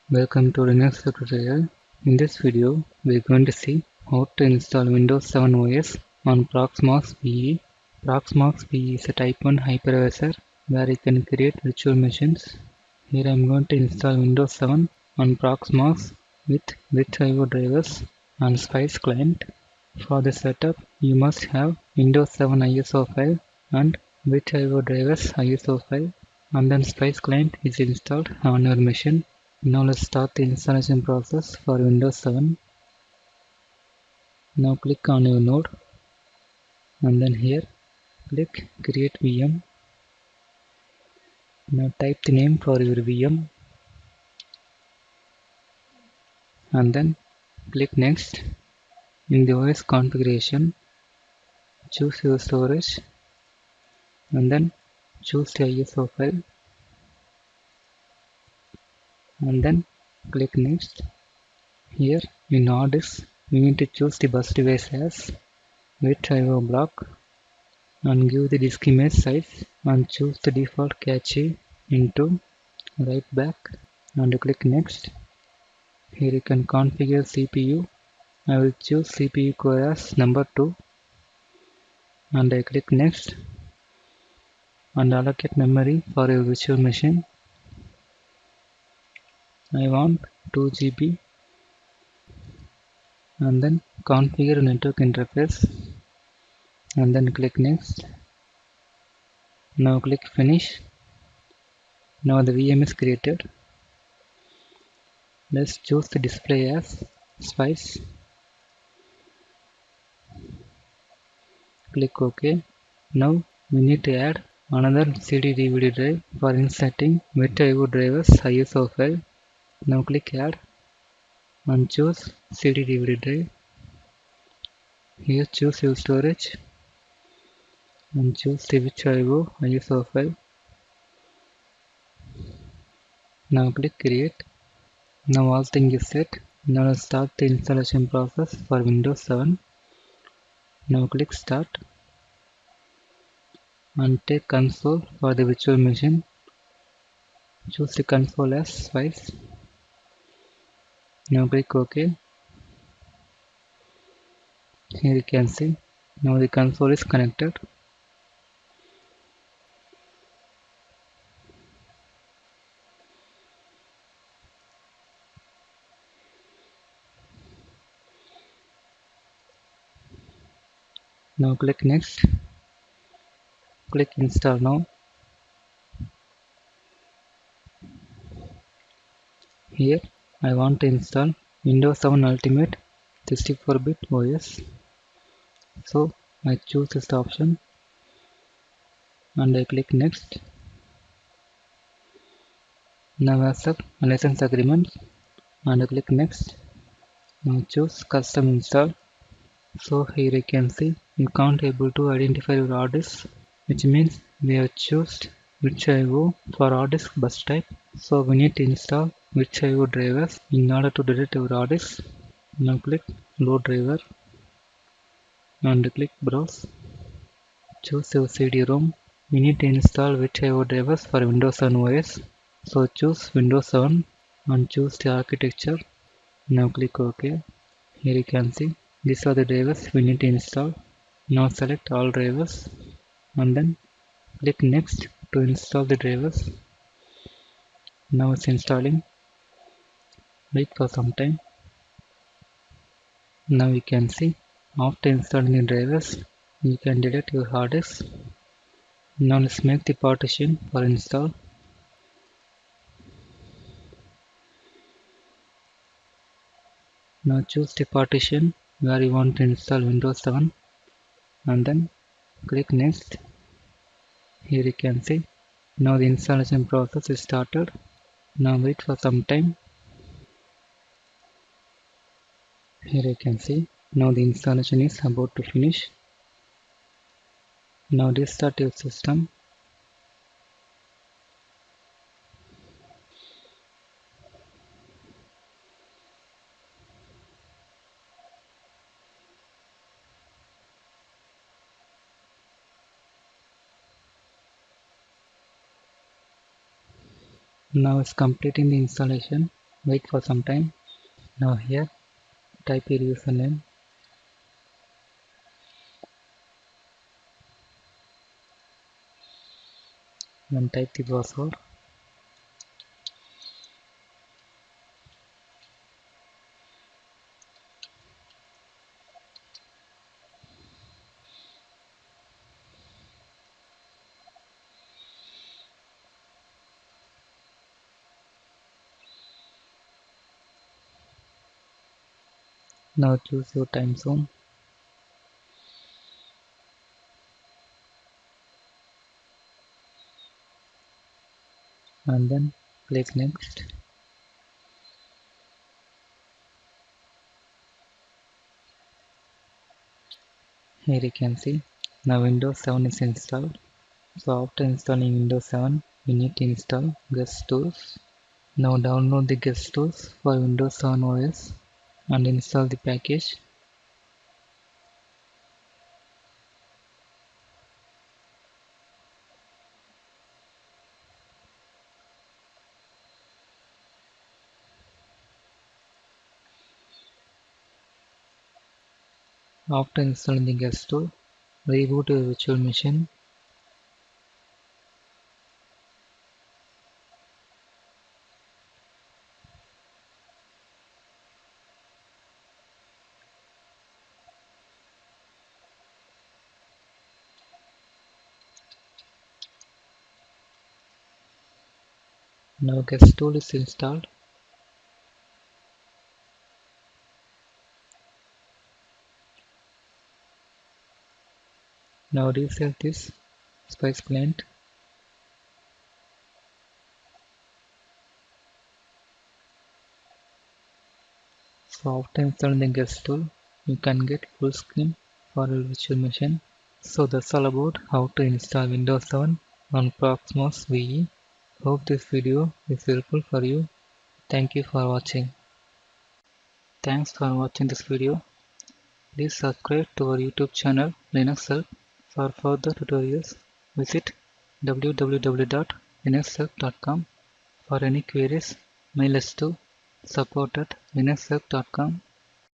Welcome to Linux tutorial. In this video, we are going to see how to install Windows 7 OS on Proxmox VE. Proxmox VE is a type 1 hypervisor where you can create virtual machines. Here I am going to install Windows 7 on Proxmox with VirtIO Drivers and Spice client. For the setup, you must have Windows 7 ISO file and VirtIO Drivers ISO file, and then Spice client is installed on your machine. Now let's start the installation process for Windows 7. Now click on your node and then here click create VM. Now type the name for your VM and then click next. In the OS configuration, choose your storage and then choose the ISO file and then click next. Here in hard disk, we need to choose the bus device as VirtIO block and give the disk image size and choose the default cache into right back and click next. Here you can configure CPU. I will choose CPU core as number 2 and I click next and allocate memory for your virtual machine. I want 2 GB and then configure network interface and then click next. Now click finish. Now the VM is created. Let's choose the display as Spice. Click OK. Now we need to add another CD/DVD drive for inserting VirtIO Drivers ISO file. Now click add and choose CD/DVD drive. Here choose your storage and choose the VirtIO ISO file. Now click create. Now all things is set. Now let's start the installation process for Windows 7. Now click start and take console for the virtual machine. Choose the console as Spice. Now click OK. Here you can see now the console is connected. Now click next. Click install now. Here I want to install Windows 7 Ultimate 64-bit OS. So I choose this option and I click next. Now accept a license agreement and I click next. Now choose custom install. So here you can see you can't able to identify your hard disk, which means we have chosen VirtIO for hard disk bus type. So we need to install VirtIO drivers in order to delete our hard disk. Now click load driver and click browse. Choose your CD-ROM. We need to install VirtIO drivers for Windows 7 OS. So choose Windows 7 and choose the architecture. Now click OK. Here you can see these are the drivers we need to install. Now select all drivers and then click next to install the drivers. Now it's installing. Wait for some time. Now you can see after installing the drivers you can delete your hard disk. Now let's make the partition for install. Now choose the partition where you want to install Windows 7 and then click next. Here you can see now the installation process is started. Now wait for some time. Here you can see now the installation is about to finish. Now restart your system. Now it's completing the installation. Wait for some time. Now here type your username and type the password. Now choose your time zone and then click next. Here you can see now Windows 7 is installed. So after installing Windows 7, we need to install guest tools. Now download the guest tools for Windows 7 OS and install the package. After installing the guest tool, reboot your virtual machine. Now guest tool is installed. Now reset this Spice client. So after installing the guest tool, you can get full screen for your virtual machine. So that's all about how to install Windows 7 on Proxmox VE. Hope this video is helpful for you. Thank you for watching. Thanks for watching this video. Please subscribe to our YouTube channel Linux Help. For further tutorials, visit www.linuxhelp.com. For any queries, mail us to support@linuxhelp.com.